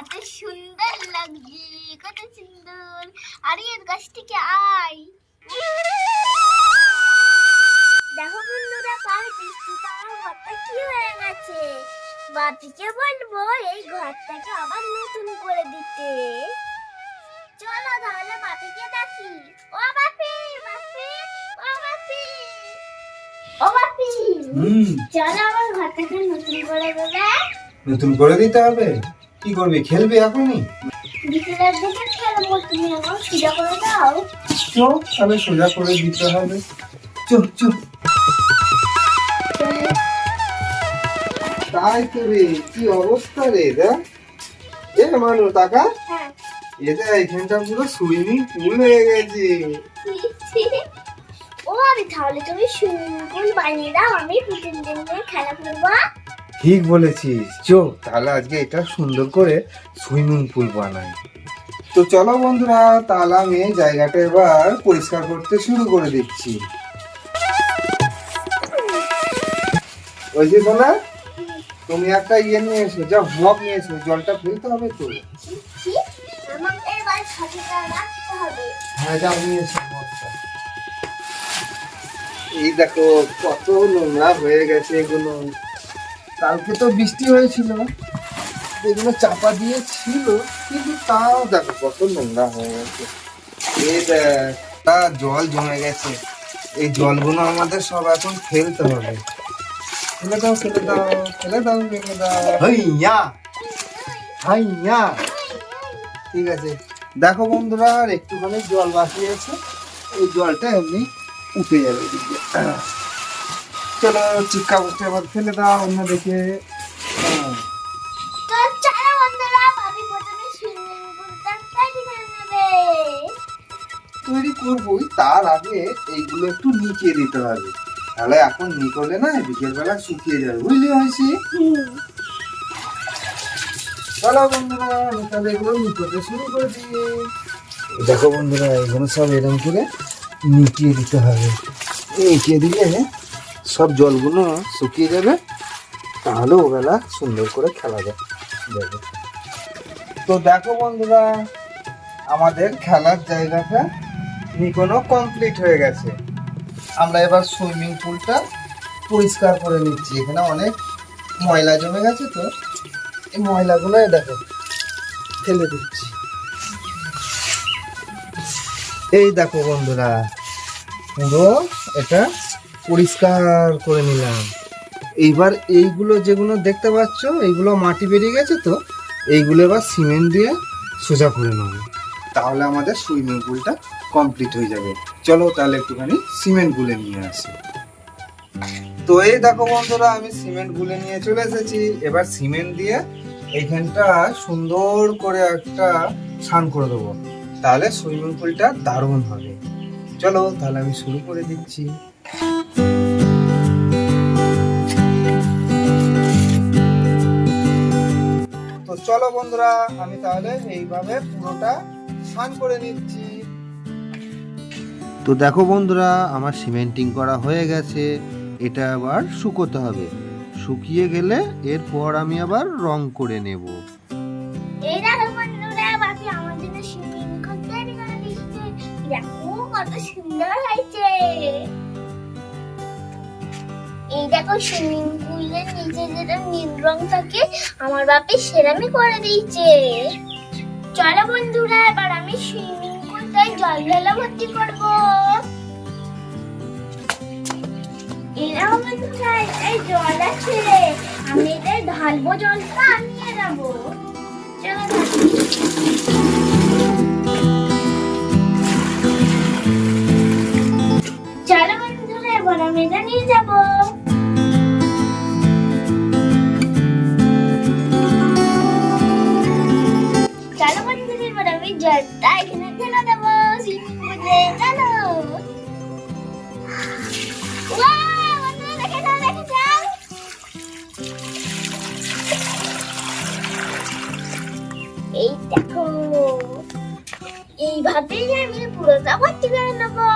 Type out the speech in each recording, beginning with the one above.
কত সুন্দর লাগছে, কত সুন্দর। আরে এর গাছ থেকে আয়। দেখো বন্ধুরা, কাল বৃষ্টিতে আমার ঘরটা কি হয়ে গেছে। বাপিকে বলবো এই ঘরটাকে আবার নতুন করে দিতে। চলো তাহলে বাপিকে ডাকি। ও বাপি, বাপি, ও বাপি, ও বাপি, চলো আমার ঘরটাকে নতুন করে দেবে। নতুন করে দিতে হবে? কি করবি, খেলবি এখনই? বিকেলের দিকে খেলবো, তুমি আমার সোজা করে দাও। চো, তাহলে সোজা করে দিতে হবে। চুপ চুপ। তাই তো রে, কি অবস্থা রে এটা। এ মানু টাকা, হ্যাঁ, এটা এখানটা পুরো সুইমিং পুল হয়ে গেছে। ও আমি তাহলে তুমি সুইমিং পুল বানিয়ে দাও, আমি পুতুল দিয়ে খেলা করবো। ঠিক বলেছিস, চো তাহলে আজকে এটা সুন্দর করে সুইমিং পুল বানাই। তো চলো বন্ধুরা, তাহলে আমি এই জায়গাটা এবার পরিষ্কার করতে শুরু করে দিচ্ছি। ওই যে সোনা, তুমি একটা ইয়ে নিয়ে এসো, যা মগ নিয়ে এসো, জলটা ফেলতে হবে তো। আমাকে এবার সচেতন রাখতে হবে। হ্যাঁ, যাও নিয়ে এসো মগটা। এই দেখো কত নোংরা হয়ে গেছে এগুলো। কালকে তো বৃষ্টি হয়েছিল, এগুলো চাপা দিয়ে ছিল, কিন্তু তাও দেখো কত নোংরা হয়ে গেছে। এই দেখ, তা জল জমে গেছে। এই জলগুলো আমাদের সব এখন ফেলতে হবে। ফেলে দাও, ফেলে দাও, ফেলে দাও, ফেলে দাও। হাইয়া হাইয়া। ঠিক আছে, দেখো বন্ধুরা, আর একটুখানি জল বাকি আছে, এই জলটা এমনি উঠে যাবে এদিকে। চলো ঠিক কাগজটা এবার ফেলে দাও অন্যদিকে। তো চলো বন্ধুরা, ভাবি প্রথমে সুইমিং পুলটা তৈরি করে নেবে। তৈরি করবোই, তার আগে এইগুলো একটু নিচিয়ে দিতে হবে, তাহলে এখন নিকলে না বিকেল বেলা শুকিয়ে যাবে, বুঝলি হয়েছি? চলো বন্ধুরা, আমি তাহলে এগুলো নিকোতে শুরু করে দিই। দেখো বন্ধুরা, এগুলো সব এরকম করে নিকিয়ে দিতে হবে। নিকিয়ে দিলে সব জলগুলো শুকিয়ে যাবে, তাহলে ওবেলা সুন্দর করে খেলা যাবে। তো দেখো বন্ধুরা, আমাদের খেলার জায়গাটা নিকোনো কমপ্লিট হয়ে গেছে। আমরা এবার সুইমিং পুলটা পরিষ্কার করে নিচ্ছি। এখানে অনেক ময়লা জমে গেছে, তো এই ময়লাগুলো দেখো ফেলে দিচ্ছি। এই দেখো বন্ধুরা, পুরো এটা পরিষ্কার করে নিলাম। এইবার এইগুলো যেগুলো দেখতে পাচ্ছ, এইগুলো মাটি বেরিয়ে গেছে, তো এইগুলো এবার সিমেন্ট দিয়ে সোজা করে নেব, তাহলে আমাদের সুইমিং পুলটা কমপ্লিট হয়ে যাবে। চলো তাহলে একটুখানি সিমেন্ট গুলে নিয়ে আসি। তো এই দেখো বন্ধুরা, আমি সিমেন্ট গুলে নিয়ে চলে এসেছি। এবার সিমেন্ট দিয়ে এইখানটা সুন্দর করে একটা স্নান করে দেবো, তাহলে সুইমিং পুলটা দারুণ হবে। চলো তাহলে আমি শুরু করে দিচ্ছি। তো চলো বন্ধুরা, আমি তাহলে এইভাবে পুরোটা স্নান করে নিচ্ছি। তো দেখো বন্ধুরা, আমার সিমেন্টিং করা হয়ে গেছে। এটা আবার শুকোতে হবে, শুকিয়ে গেলে এরপর আমি আবার রং করে নেব। এই দেখো বন্ধুরা, বাপি আমার জন্য সুইমিং পুল তৈরি করে দিচ্ছে। দেখো কত সুন্দর হয়েছে। এই দেখো সুইমিং পুলের নিচে যেটা নীল রং থাকে, আমার বাপি সেরামি করে দিয়েছে। চলো বন্ধুরা, এবার আমি সুইমিং পুলটায় জল ঢেলে ভর্তি করবো। এই দেখো বন্ধুরা, এই জল আছে, আমি এটাই ঢালবো, জলটা নিয়ে যাবো। চলো চলো বন্ধুরা, এবার আমি এটা নিয়ে যাবো। চলো বন্ধুরা, এবার আমি জলটা এখানে ঢেলে দেবো সুইমিং পুলে। চলো। ওয়াও, বন্ধুরা দেখে যাও, দেখে যাও। এই দেখো, এইভাবেই আমি পুরোটা ভর্তি করে নেবো।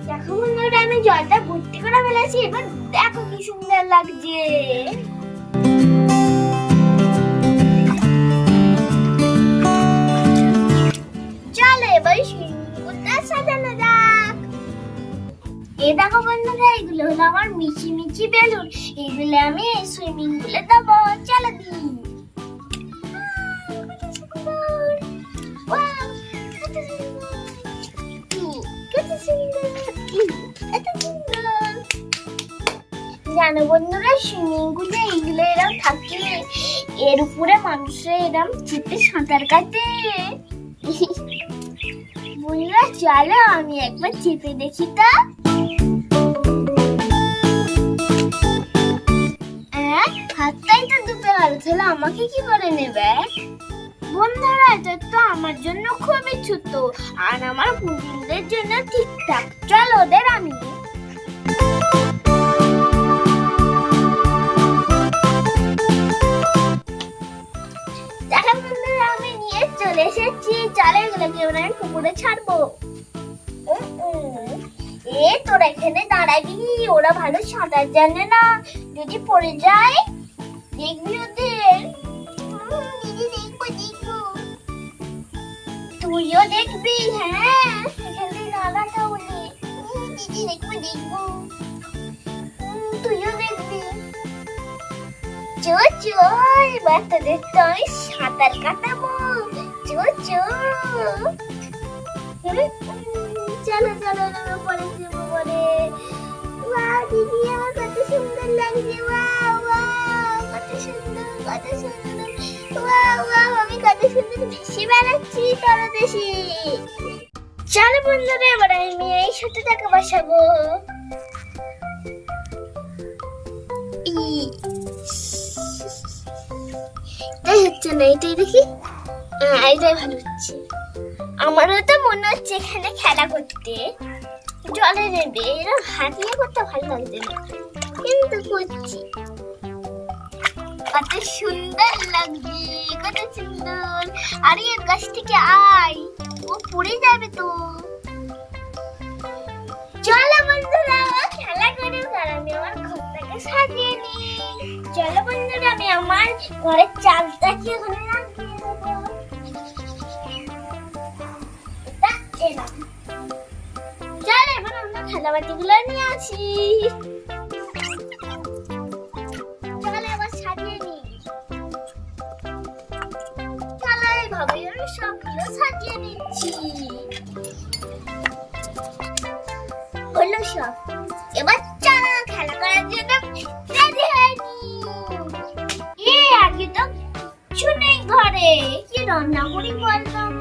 দেখো বন্ধুরা, আমি জলটা ভর্তি করে ফেলেছি। এবার দেখো কি সুন্দর লাগছে। দেখো বন্ধুরা, এগুলো হলো আমার মিচি মিচি বেলুন। এগুলো আমি সুইমিং পুলে দেবো। চলো দিই। Wow, কত সুন্দর। কত সুন্দর। এত সুন্দর। জানো বন্ধুরা, সুইমিং পুলে এইগুলো এরম থাকে, এর উপরে মানুষরা এরম চেপে সাঁতার কাটে। বন্ধুরা চলো আমি একবার চেপে দেখি তো। হাতটাই তো ডুবে গেল, তাহলে আমাকে কি করে নেবে? বন্ধুরা এটা তো আমার জন্য খুবই ছোট, আর আমার পুতুলদের জন্য ঠিকঠাক। চলো ওদের আমি দেখো বন্ধুরা, আমি নিয়ে চলে এসেছি। চলো এগুলোকে এবার আমি পুকুরে ছাড়বো। এ তোরা এখানে দাঁড়াবি, ওরা ভালো সাঁতার জানে না, যদি পড়ে যায় দেখবি ওদের। দিদি দেখবো দেখবো, তুইও দেখবি। হ্যাঁ এখানে দাঁড়া তাহলে। দিদি দেখবো দেখবো, তুইও দেখবি। চো চো, এবার তোদের তো আমি সাঁতার কাটাবো। চো চো, চলো চলো পরে যাবো পরে। ওয়াও দিদি, আমার কত সুন্দর লাগছে। ওয়াও ওয়াও, কত সুন্দর কত সুন্দর। ওয়াও ওয়াও, আমি কত সুন্দর ভেসে বেড়াচ্ছি তলদেশে। চলো বন্ধুরা, এবার আমি এই ছোটটাকে বসাবো। তাই হচ্ছে না, এটাই দেখি। এটাই ভালো হচ্ছে। আমারও তো মনে হচ্ছে এখানে খেলা করতে। জলে নেবে, এরকম হাতিয়ে করতে ভালো লাগছে না, কিন্তু করছি। কত সুন্দর লাগছে, কত সুন্দর। আরে এর কাছ থেকে আয়, ও পড়ে যাবে তো। চলো বন্ধুরা খেলা করুক, আর আমি আমার ঘরটাকে সাজিয়ে নিই। চলো বন্ধুরা, আমি আমার ঘরের চালটাকে ওখানে লাগিয়ে দেবো। চলো এবার আমরা খেলাবাটি গুলো নিয়ে আসি। চলো এবার সাজিয়ে নিই। চলো এইভাবে আমি সবগুলো সাজিয়ে নিচ্ছি। হলো সব, এবার চলো খেলা করার জন্য রেডি হয়ে নি। আগে তো কিছু নেই ঘরে, কি রান্না করি বললাম?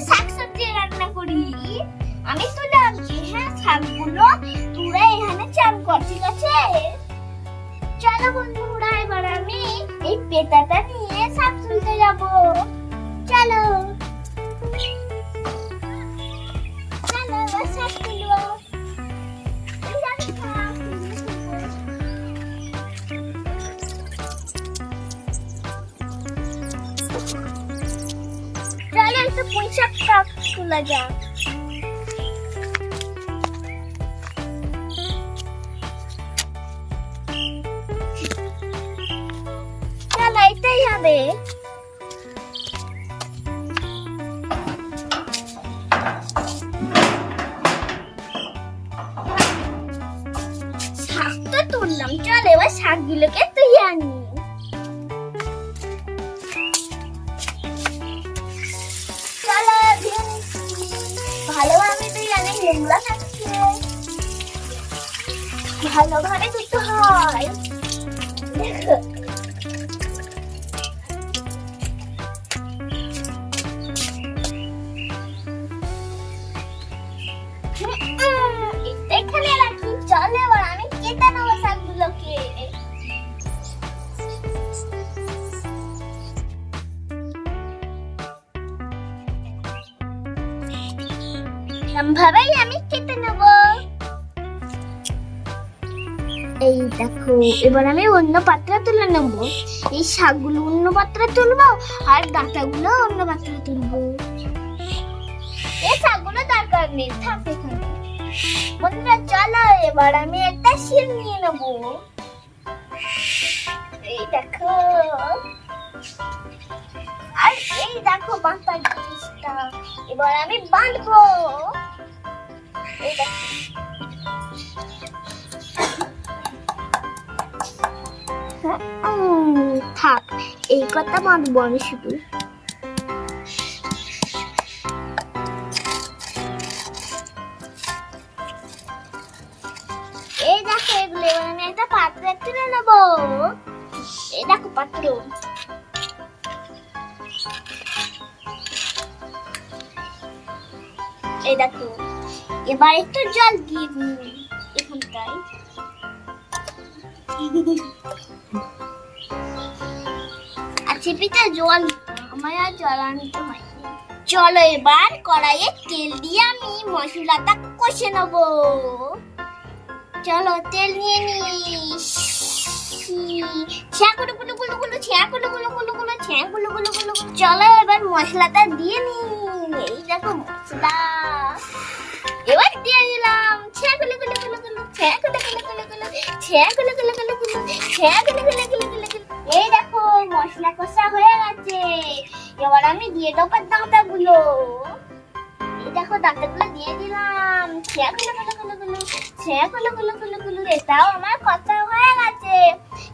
শাকসবজি রান্না করি। আমি তুলে আনছি। হ্যাঁ শাকগুলো তোরা এখানে চান কর, ঠিক আছে? চলো বন্ধুরা, এবার আমি এই পেটাটা নিয়ে শাক তুলতে যাবো। চলো চলো এবার শাক তুলবো। চলো একটু পুঁই শাকটা তোলা যাক। চলো এটাই হবে। শাক তো তুললাম, চলো এবার শাকগুলোকে তুলে আনি। ভালোভাবে তুই অনেক নোংরা থাকছে, ভালোভাবে ধুতে হয়। দেখো এখানে রাখি। চল এবার আমি কেটে নেবো শাকগুলোকে। ভাবেই আমি কেটে নেব। এই দেখো, এবার আমি অন্য পাত্রে তুলে নেব। এই শাকগুলো অন্য পাত্রে তুলবো, আর ডাঁটাগুলো অন্য পাত্রে তুলবো। এই শাকগুলো দরকার নেই, থাক এখানে। বন্ধুরা চলো এবার আমি একটা শিল নিয়ে নেব। এই দেখো, আর এই দেখো বাঁধার জিনিসটা। এবার আমি বাঁধবো। এই দেখো থাক, এই কথা মানবো আমি শুধু। এই দেখো, এগুলো এবার আমি একটা পাত্রে তুলে নেবো। এই দেখো পাত্র, এই দেখো, এবার একটু জল দিয়ে দিই এখানটায়। আর চিপিতে জল, আমার আর জল আনতে হয়নি। চলো এবার কড়াইয়ে তেল দিয়ে আমি মশলাটা কষে নেবো। চলো তেল নিয়ে নি। চলো এবার মশলাটা দিয়ে নি। এই দেখো মশলা, এবার দিয়ে দিলাম। এই দেখো মশলা কষা হয়ে গেছে। এবার আমি দিয়ে দেবো ডাঁটা গুলো। এই দেখো ডাঁটা গুলো দিয়ে দিলাম। এটাও আমার কষা হয়ে গেছে।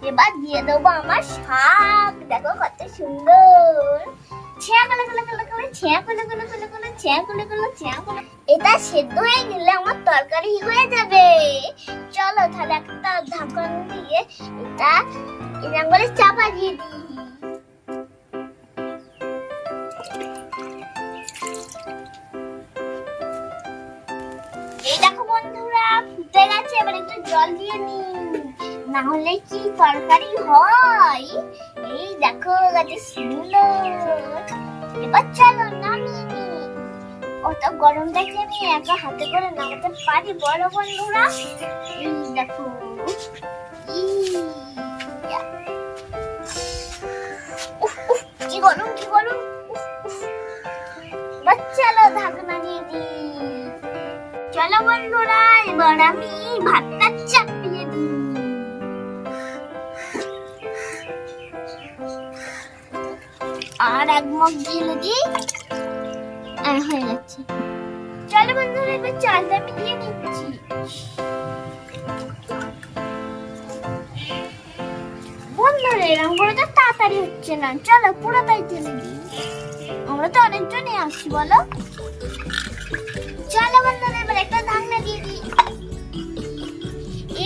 এবার দিয়ে দেবো আমার শাক। দেখো কত সুন্দর। এটা সেদ্ধ হয়ে গেলে আমার তরকারি হয়ে যাবে। চলো তাহলে একটা ঢাকন দিয়ে এটা এরকম করে চাপা দিয়ে দিই। এই দেখো বন্ধুরা ফুটে গেছে। এবার একটু জল দিয়ে নি, না হলে কি তরকারি হয়। এই দেখো কত সুন্দর। এবার চলো নামিয়ে নি। অত গরম দেখে আমি একা হাতে করে নামাতে পারি বড় বন্ধুরা। এই দেখো, কি গরম, কি গরম। চলো ঢাকনা দিয়ে দিই। চলো বন্ধুরা এবার আমি ভাতটা চাপিয়ে দিই। আর এক মগ ঢেলে দিই। হয়ে যাচ্ছে। চলো বন্ধুরা এবার চালটা আমি দিয়ে নিচ্ছি। বন্ধুরা এরকম করে তো তাড়াতাড়ি হচ্ছে না। চলো পুরোটাই ঢেলে দিই। আমরা তো অনেকজনই আসছি বলো। চলো বন্ধুরা এবার একটা ঢাকনা দিয়ে দিই।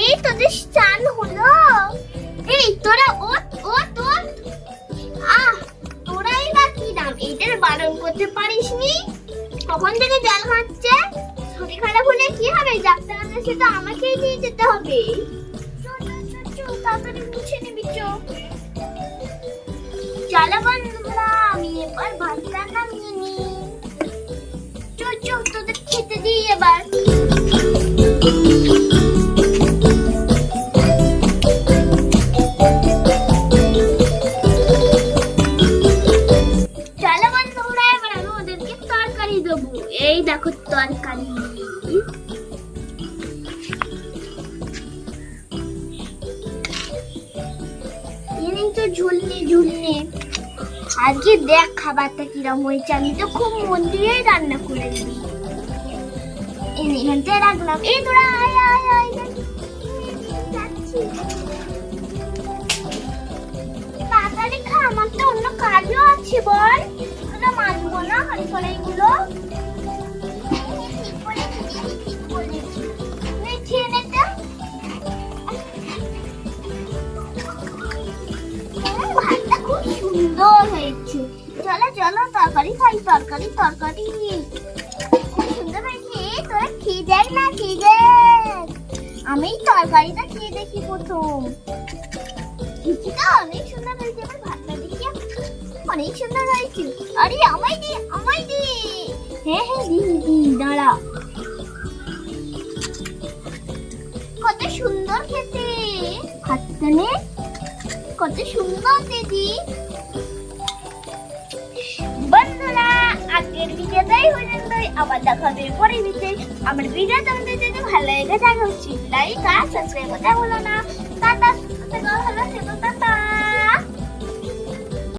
এই তোদের চাল হলো। এই তোরা ওঠ ওঠ ওঠ। তোরাই বা কি নাম, এদের বারণ করতে পারিসনি? কখন থেকে জল খাচ্ছে। শরীর খারাপ হলে কি হবে? ডাক্তারের কাছে তো আমাকেই নিয়ে যেতে হবে। তাড়াতাড়ি মুছে নিবি। চলো বন্ধুরা আমি এবার ভাতটা নামিয়ে নি। তোদের খেতে দিই এবার। চলো বন্ধুরা এবার আমি ওদেরকে তরকারি দেবো। এই দেখো তরকারি। তো ঝুলনি ঝুলনি। আজকে দেখ খাবারটা কিরম হয়েছে। আমি তো খুব মন দিয়ে রান্না করে দিই। এখানটায় রাখলাম। এই তোরা আয় আয় আয় যাচ্ছি। তাড়াতাড়ি খা, আমার তো অন্য কাজও আছে বল। তোরা মানবো না হাড়ি কড়াইগুলো। খেয়ে নেতে ভাতটা খুব সুন্দর হয়েছে। চলো চলো তরকারি খাই। তরকারি তরকারি খুব সুন্দর হয়েছে। তোরা খেয়ে দেখ না, খেয়ে দেখ। আমি তরকারিটা খেয়ে দেখি প্রথম। কিছুটা অনেক সুন্দর হয়েছে। আমার ভাতটা দেখি অনেক সুন্দর হয়েছে। আরে আমায় দি, আমায় দি। হ্যাঁ হ্যাঁ দি দি, দাঁড়া। কত সুন্দর খেতে ভাতটা নে। কত সুন্দর দিদি। বন্ধুরা আজকের ভিডিওটাই পর্যন্তই। আবার দেখা হবে পরের ভিডিওতে। আমার ভিডিও তোমাদের যদি ভালো লেগে থাকে লাইক আর সাবস্ক্রাইব করতে ভুলো না। টাটা, ভালো থেকো।